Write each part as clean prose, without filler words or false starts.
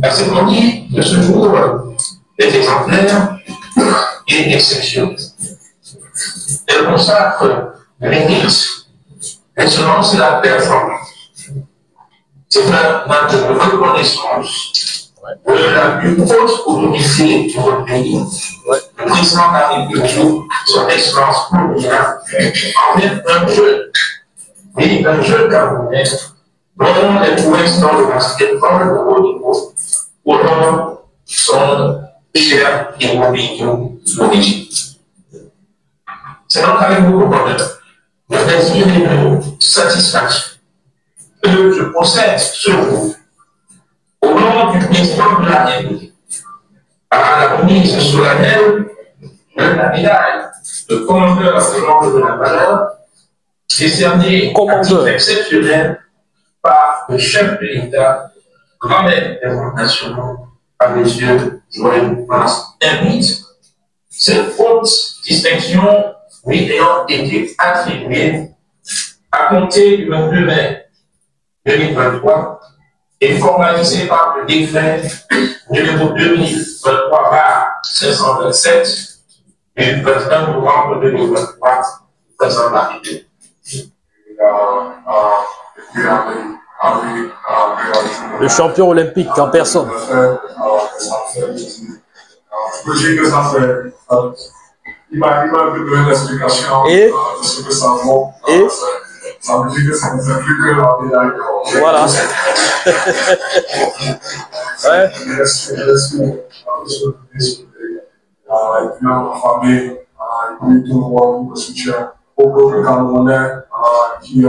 La cérémonie de ce jour est exemplaire et exceptionnelle. Elle consacre le mérite, l'excellence et la performance. C'est un acte de reconnaissance de la plus haute autorité de notre pays, le président de la République, son excellence première, envers un jeune Camerounais dont les prouesses dans le basketball de haut niveau honorent son cher et mobile d'origine. C'est donc avec beaucoup de bonheur, de plaisir et de satisfaction que je procède ce jour au nom du président de la République à la remise solennelle de la médaille de commandeur de l'ordre de la valeur décernée à titre exceptionnel par le chef de l'État, grand maître des Monts nationaux, par M. Joël Embiid. Cette haute distinction lui ayant été attribuée à compter du 22 mai 2023 et formalisée par le décret numéro 2023/527 du 21 novembre 2023, président de la République. Le champion olympique en personne. Il m'a donné l'explication de ce que ça vaut. Ça veut dire que ça ne fait plus que la médaille d'or. Voilà. Ouais. Et puis ma famille, et puis tout le monde me soutient au peuple camerounais qui a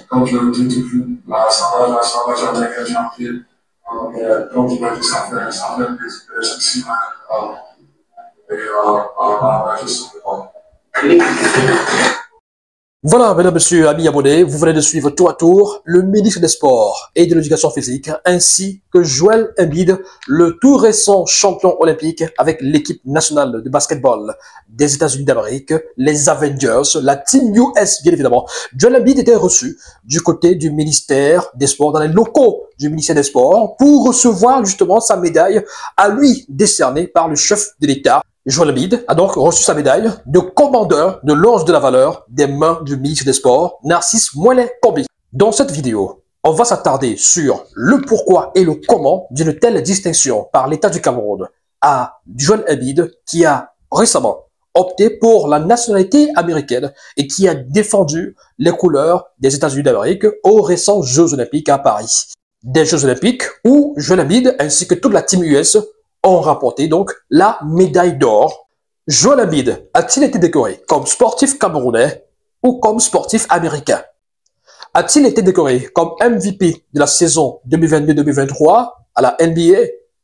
comme je le dis toujours, ça va jamais être gentil. Comme je le dis, ça fait plaisir ici. Voilà, mesdames, messieurs, amis abonnés, vous venez de suivre tour à tour le ministre des Sports et de l'Éducation physique, ainsi que Joël Embiid, le tout récent champion olympique avec l'équipe nationale de basketball des États-Unis d'Amérique, les Avengers, la Team US, bien évidemment. Joël Embiid était reçu du côté du ministère des Sports, dans les locaux du ministère des Sports, pour recevoir justement sa médaille à lui décernée par le chef de l'État. Joël Embiid a donc reçu sa médaille de commandeur de l'Ordre de la Valeur des mains du ministre des Sports, Narcisse Moëlle-Combi. Dans cette vidéo, on va s'attarder sur le pourquoi et le comment d'une telle distinction par l'État du Cameroun à Joël Embiid, qui a récemment opté pour la nationalité américaine et qui a défendu les couleurs des États-Unis d'Amérique aux récents Jeux Olympiques à Paris. Des Jeux Olympiques où Joël Embiid ainsi que toute la Team US ont remporté donc la médaille d'or. Joël Embiid a-t-il été décoré comme sportif camerounais ou comme sportif américain? A-t-il été décoré comme MVP de la saison 2022-2023 à la NBA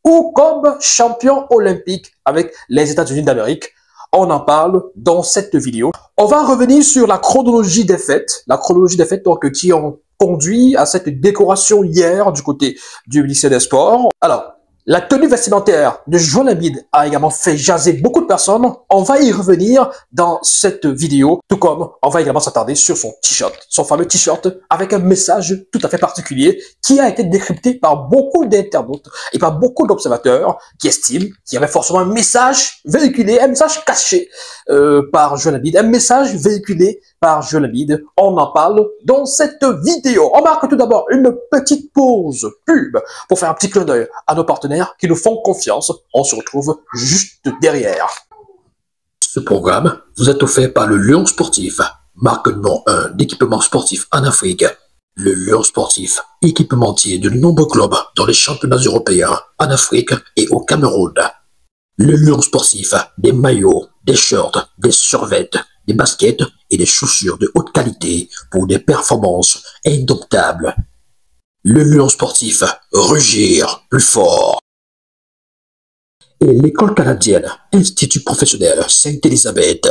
ou comme champion olympique avec les États-Unis d'Amérique? On en parle dans cette vidéo. On va revenir sur la chronologie des faits donc, qui ont conduit à cette décoration hier du côté du ministère des Sports. Alors, la tenue vestimentaire de Joël Embiid a également fait jaser beaucoup de personnes. On va y revenir dans cette vidéo, tout comme on va également s'attarder sur son t-shirt, son fameux t-shirt avec un message tout à fait particulier qui a été décrypté par beaucoup d'internautes et par beaucoup d'observateurs qui estiment qu'il y avait forcément un message véhiculé, un message caché par Joël Embiid, un message véhiculé par Joël Embiid. On en parle dans cette vidéo. On marque tout d'abord une petite pause pub pour faire un petit clin d'œil à nos partenaires qui nous font confiance. On se retrouve juste derrière. Ce programme vous est offert par le Lion Sportif, marque numéro 1 d'équipement sportif en Afrique. Le Lion Sportif, équipementier de nombreux clubs dans les championnats européens, en Afrique et au Cameroun. Le Lion Sportif, des maillots, des shorts, des survêtements, des baskets et des chaussures de haute qualité pour des performances indomptables. Le Lion Sportif, rugir plus fort. et l'école canadienne Institut professionnel Sainte-Élisabeth.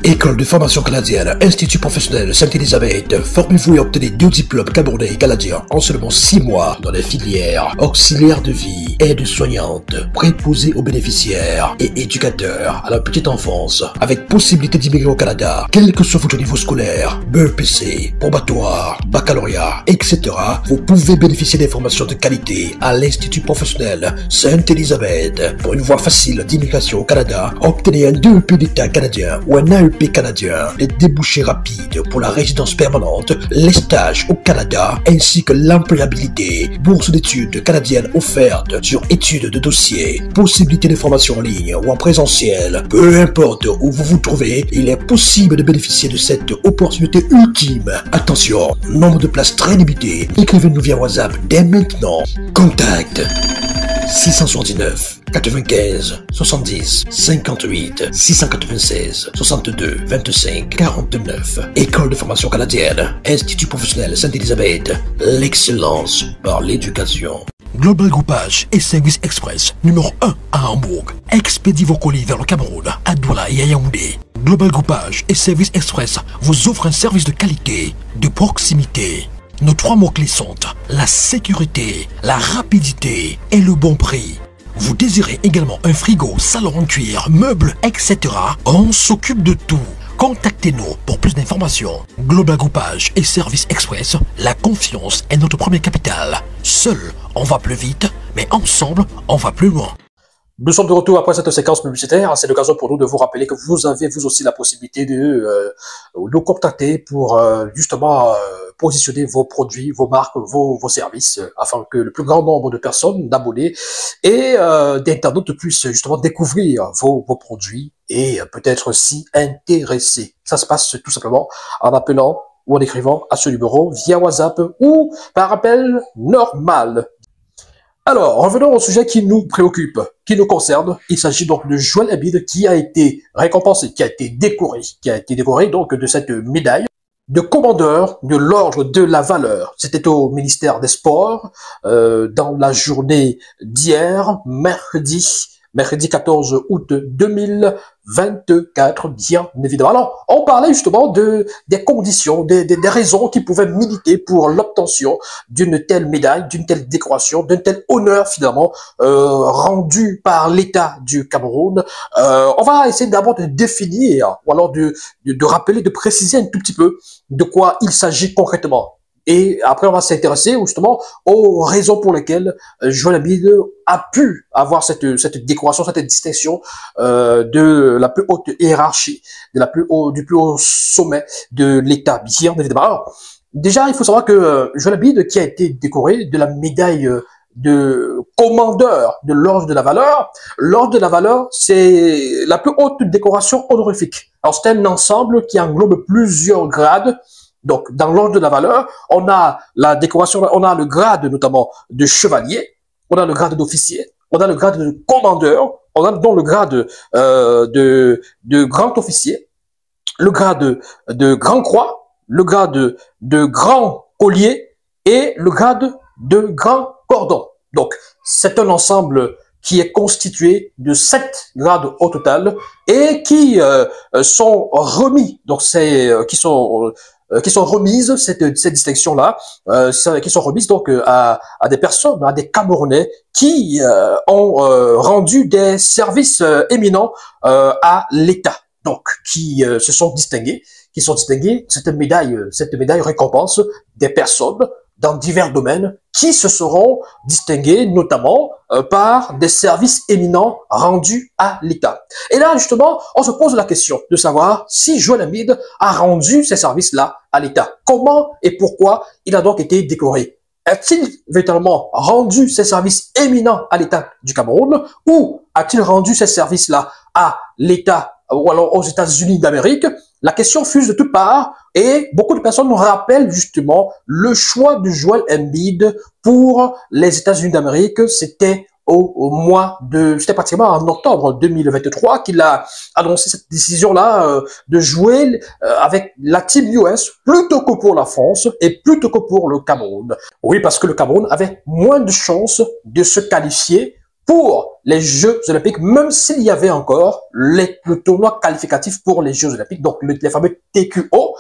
École de formation canadienne, Institut professionnel Sainte-Élisabeth. Formez-vous et obtenez 2 diplômes camerounais et canadiens en seulement 6 mois dans les filières auxiliaire de vie, aide-soignante, préposé aux bénéficiaires et éducateur à la petite enfance, avec possibilité d'immigrer au Canada, quel que soit votre niveau scolaire, BEPC, probatoire, baccalauréat, etc. Vous pouvez bénéficier des formations de qualité à l'Institut professionnel Sainte-Élisabeth. Pour une voie facile d'immigration au Canada, obtenez un DEP d'État canadien ou un AEP canadien, les débouchés rapides pour la résidence permanente, les stages au Canada, ainsi que l'employabilité, bourse d'études canadiennes offertes sur études de dossier, possibilité de formation en ligne ou en présentiel, peu importe où vous vous trouvez, il est possible de bénéficier de cette opportunité ultime. Attention, nombre de places très limité, écrivez-nous via WhatsApp dès maintenant. Contact 679 95 70 58 696 62 25 49. École de formation canadienne, Institut professionnel Sainte-Élisabeth, l'excellence par l'éducation. Global Groupage et Service Express numéro 1 à Hambourg. Expédie vos colis vers le Cameroun, à Douala et à Yaoundé. Global Groupage et Service Express vous offrent un service de qualité, de proximité. Nos 3 mots-clés sont la sécurité, la rapidité et le bon prix. Vous désirez également un frigo, salon en cuir, meubles, etc. On s'occupe de tout. Contactez-nous pour plus d'informations. Global Groupage et Service Express, la confiance est notre premier capital. Seul, on va plus vite, mais ensemble, on va plus loin. Nous sommes de retour après cette séquence publicitaire. C'est l'occasion pour nous de vous rappeler que vous avez vous aussi la possibilité de nous contacter pour justement positionner vos produits, vos marques, vos services afin que le plus grand nombre de personnes, d'abonnés et d'internautes puissent justement découvrir vos produits et peut-être s'y intéresser. Ça se passe tout simplement en appelant ou en écrivant à ce numéro via WhatsApp ou par appel normal. Alors, revenons au sujet qui nous préoccupe, qui nous concerne. Il s'agit donc de Joel Embiid qui a été récompensé, qui a été décoré donc de cette médaille de commandeur de l'ordre de la valeur. C'était au ministère des Sports dans la journée d'hier, mercredi 14 août 2024, bien évidemment. Alors, on parlait justement des conditions, des raisons qui pouvaient militer pour l'obtention d'une telle médaille, d'une telle décoration, d'un tel honneur finalement rendu par l'État du Cameroun. On va essayer d'abord de définir, ou alors de rappeler, de préciser un tout petit peu de quoi il s'agit concrètement. Et après, on va s'intéresser justement aux raisons pour lesquelles Joel Embiid a pu avoir cette décoration, cette distinction de la plus haute hiérarchie, du plus haut sommet de l'État, bien évidemment. Alors, déjà, il faut savoir que Joel Embiid, qui a été décoré de la médaille de commandeur de l'ordre de la valeur, l'ordre de la valeur, c'est la plus haute décoration honorifique. Alors, c'est un ensemble qui englobe plusieurs grades. Donc, dans l'ordre de la valeur, on a la décoration, on a le grade notamment de chevalier, on a le grade d'officier, on a le grade de commandeur, on a donc le grade de grand officier, le grade de grand croix, le grade de grand collier et le grade de grand cordon. Donc, c'est un ensemble qui est constitué de 7 grades au total et qui sont remis, donc qui sont remises, cette distinction-là, qui sont remises donc à des personnes, à des Camerounais qui ont rendu des services éminents à l'État, donc qui se sont distingués, cette médaille récompense des personnes dans divers domaines qui se seront distingués notamment par des services éminents rendus à l'État. Et là, justement, on se pose la question de savoir si Joel Embiid a rendu ces services-là à l'État. Comment et pourquoi il a donc été décoré? A-t-il véritablement rendu ces services éminents à l'État du Cameroun ou a-t-il rendu ces services-là à l'État ou alors aux États-Unis d'Amérique? La question fuse de toutes parts et beaucoup de personnes nous rappellent justement le choix de Joel Embiid pour les États-Unis d'Amérique. C'était c'était pratiquement en octobre 2023 qu'il a annoncé cette décision-là de jouer avec la Team US plutôt que pour la France et plutôt que pour le Cameroun. Oui, parce que le Cameroun avait moins de chances de se qualifier pour les Jeux Olympiques, même s'il y avait encore le tournoi qualificatif pour les Jeux Olympiques, donc les fameux TQO,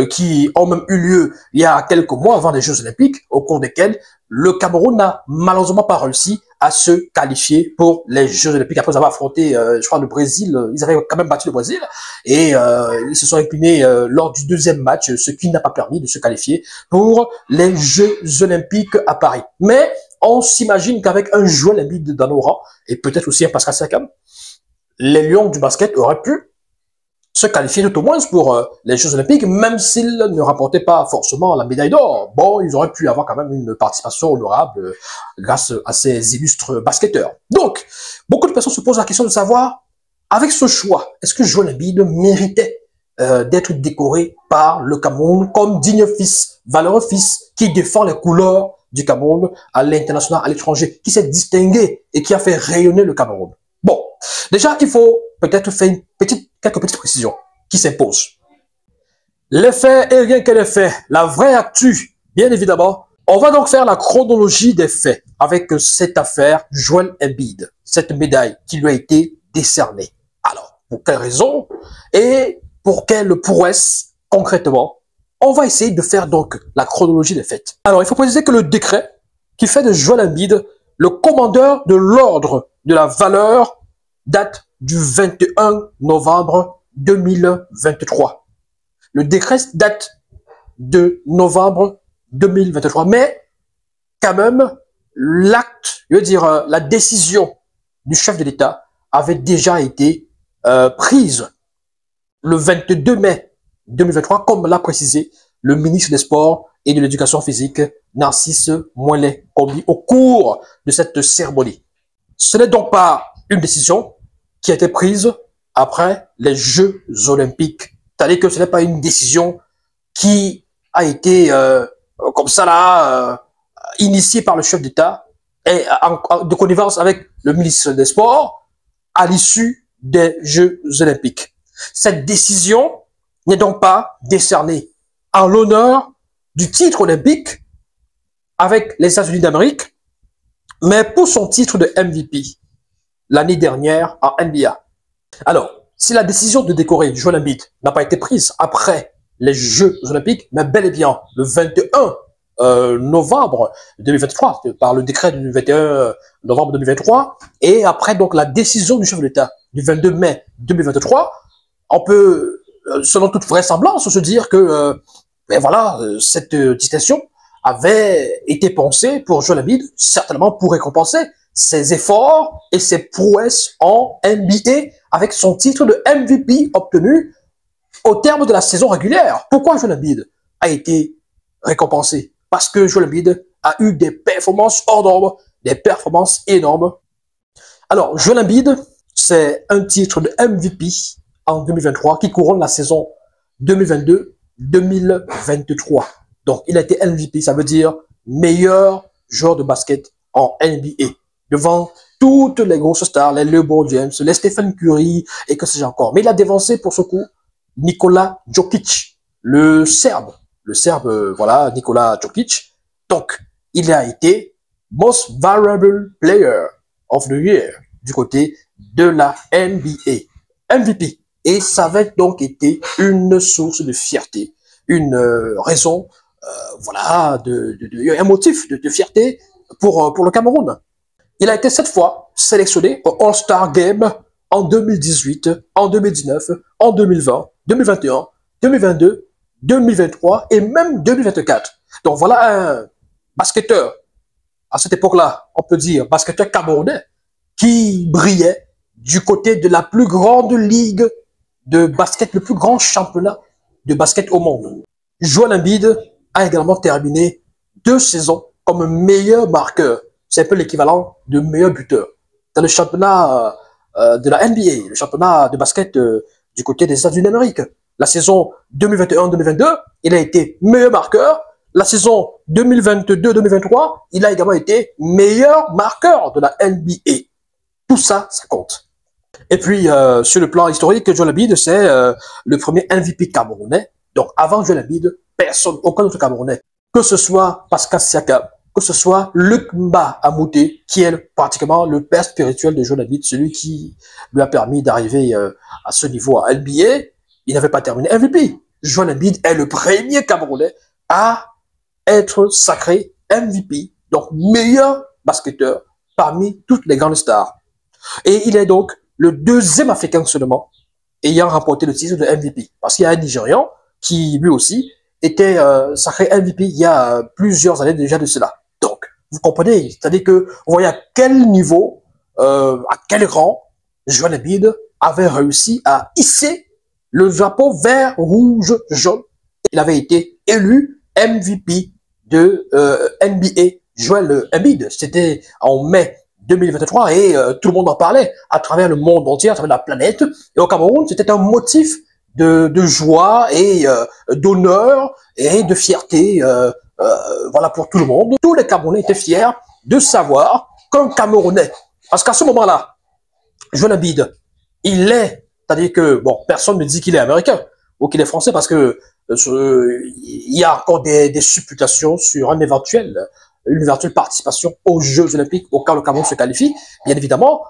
qui ont même eu lieu il y a quelques mois avant les Jeux Olympiques, au cours desquels le Cameroun n'a malheureusement pas réussi à se qualifier pour les Jeux Olympiques après avoir affronté, je crois, le Brésil. Ils avaient quand même battu le Brésil et ils se sont inclinés lors du deuxième match, ce qui n'a pas permis de se qualifier pour les Jeux Olympiques à Paris. Mais on s'imagine qu'avec un Joël Embiid dans nos rangs, et peut-être aussi un Pascal Siakam, les Lions du basket auraient pu se qualifier tout au moins pour les Jeux Olympiques, même s'ils ne rapportaient pas forcément la médaille d'or. Bon, ils auraient pu avoir quand même une participation honorable grâce à ces illustres basketteurs. Donc, beaucoup de personnes se posent la question de savoir, avec ce choix, est-ce que Joël Embiid méritait d'être décoré par le Cameroun comme digne fils, valeureux fils, qui défend les couleurs du Cameroun à l'international, à l'étranger, qui s'est distingué et qui a fait rayonner le Cameroun? Bon, déjà, il faut peut-être faire quelques petites précisions qui s'imposent. Les faits et rien que les faits, la vraie actu, bien évidemment. On va donc faire la chronologie des faits avec cette affaire Joël Embiid, cette médaille qui lui a été décernée. Alors, pour quelle raison et pour quelle prouesse concrètement? On va essayer de faire donc la chronologie des faits. Alors, il faut préciser que le décret qui fait de Joël Embiid le commandeur de l'ordre de la valeur date du 21 novembre 2023. Le décret date de novembre 2023, mais quand même, l'acte, je veux dire, la décision du chef de l'État avait déjà été prise le 22 mai 2023, comme l'a précisé le ministre des Sports et de l'Éducation physique, Narcisse Moinlet-Kombi, au cours de cette cérémonie. Ce n'est donc pas une décision qui a été prise après les Jeux Olympiques. C'est-à-dire que ce n'est pas une décision qui a été comme ça là initiée par le chef d'État et de connivence avec le ministre des Sports à l'issue des Jeux Olympiques. Cette décision n'est donc pas décernée en l'honneur du titre olympique avec les États-Unis d'Amérique, mais pour son titre de MVP l'année dernière en NBA. Alors, si la décision de décorer Joël Embiid n'a pas été prise après les Jeux Olympiques, mais bel et bien le 21 novembre 2023, par le décret du 21 novembre 2023, et après donc la décision du chef de l'État du 22 mai 2023, on peut, selon toute vraisemblance, se dire que mais voilà, cette distinction avait été pensée pour Joël Embiid, certainement pour récompenser ses efforts et ses prouesses en NBA avec son titre de MVP obtenu au terme de la saison régulière. Pourquoi Joël Embiid a été récompensé? Parce que Joël Embiid a eu des performances hors normes, des performances énormes. Alors, Joël Embiid, c'est un titre de MVP en 2023 qui couronne la saison 2022-2023. Donc, il a été MVP, ça veut dire meilleur joueur de basket en NBA. Devant toutes les grosses stars, les LeBron James, les Stephen Curry et que sais-je encore. Mais il a dévancé pour ce coup Nikola Jokic, le Serbe, voilà, Nikola Jokic. Donc, il a été Most Valuable Player of the Year du côté de la NBA. MVP. Et ça avait donc été une source de fierté, une raison, voilà, un motif de fierté pour le Cameroun. Il a été 7 fois sélectionné au All-Star Game en 2018, en 2019, en 2020, 2021, 2022, 2023 et même 2024. Donc voilà un basketteur, à cette époque-là, on peut dire basketteur camerounais, qui brillait du côté de la plus grande ligue de basket, le plus grand championnat de basket au monde. Joël Embiid a également terminé 2 saisons comme meilleur marqueur. C'est un peu l'équivalent de meilleur buteur dans le championnat de la NBA, le championnat de basket du côté des États-Unis d'Amérique. La saison 2021-2022, il a été meilleur marqueur. La saison 2022-2023, il a également été meilleur marqueur de la NBA. Tout ça, ça compte. Et puis, sur le plan historique, Joël Embiid, c'est le premier MVP camerounais. Donc, avant Joël Embiid, personne, aucun autre Camerounais, que ce soit Pascal Siakam, que ce soit Luc Mbah Amoute, qui est pratiquement le père spirituel de Joel Embiid, celui qui lui a permis d'arriver à ce niveau à NBA. Il n'avait pas terminé MVP. Joel Embiid est le premier Camerounais à être sacré MVP, donc meilleur basketteur parmi toutes les grandes stars. Et il est donc le deuxième Africain seulement ayant remporté le titre de MVP. Parce qu'il y a un Nigérian qui, lui aussi, était sacré MVP il y a plusieurs années déjà de cela. Donc, vous comprenez, c'est-à-dire que vous voyez à quel niveau, à quel rang Joel Embiid avait réussi à hisser le drapeau vert, rouge, jaune. Il avait été élu MVP de NBA. Joel Embiid, c'était en mai 2023 et tout le monde en parlait à travers le monde entier, à travers la planète. Et au Cameroun, c'était un motif de joie et d'honneur et de fierté, voilà, pour tout le monde. Tous les Camerounais étaient fiers de savoir qu'un Camerounais, parce qu'à ce moment-là, Joel Embiid, il est, c'est-à-dire que, bon, personne ne dit qu'il est américain ou qu'il est français parce que il y a encore des supputations sur une éventuelle participation aux Jeux Olympiques au cas où le Cameroun se qualifie. Bien évidemment,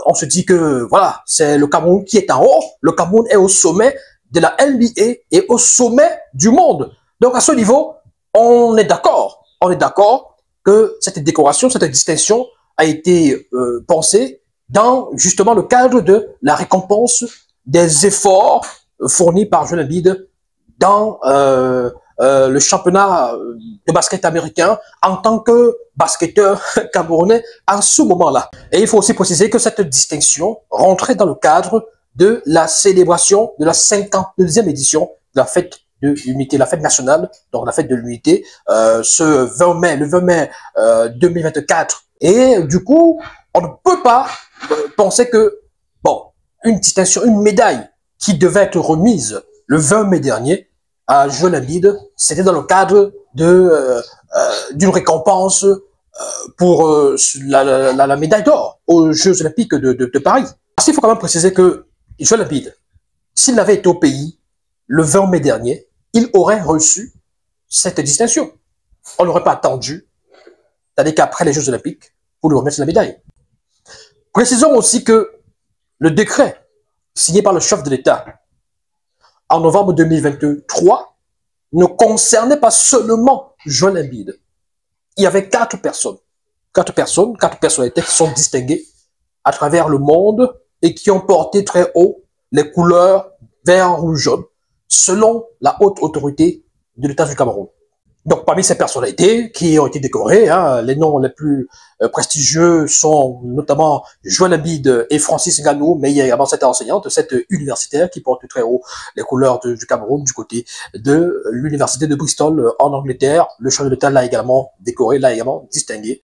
on se dit que voilà, c'est le Cameroun qui est en haut. Le Cameroun est au sommet de la NBA et au sommet du monde. Donc à ce niveau, on est d'accord. On est d'accord que cette décoration, cette distinction a été pensée dans justement le cadre de la récompense des efforts fournis par Joel Embiid dans le championnat de basket américain en tant que basketteur camerounais à ce moment-là. Et il faut aussi préciser que cette distinction rentrait dans le cadre de la célébration de la 52e édition de la fête de l'unité, la fête nationale, donc la fête de l'unité, ce 20 mai, le 20 mai 2024. Et du coup, on ne peut pas penser que, bon, une distinction, une médaille qui devait être remise le 20 mai dernier à Joel Embiid, c'était dans le cadre de d'une récompense pour la médaille d'or aux Jeux Olympiques de Paris. Parce qu'il faut quand même préciser que Joel Embiid, s'il avait été au pays le 20 mai dernier, il aurait reçu cette distinction. On n'aurait pas attendu, c'est-à-dire qu'après les Jeux Olympiques, pour lui remettre la médaille. Précisons aussi que le décret signé par le chef de l'État en novembre 2023 ne concernait pas seulement Joel Embiid. Il y avait 4 personnes. 4 personnalités qui sont distinguées à travers le monde et qui ont porté très haut les couleurs vert, rouge, jaune, selon la haute autorité de l'État du Cameroun. Donc, parmi ces personnalités qui ont été décorées, les noms les plus prestigieux sont notamment Joel Embiid et Francis Ngannou, mais il y a également cette enseignante, cette universitaire qui porte très haut les couleurs du Cameroun du côté de l'université de Bristol en Angleterre. Le chef de l'État l'a également décoré, l'a également distingué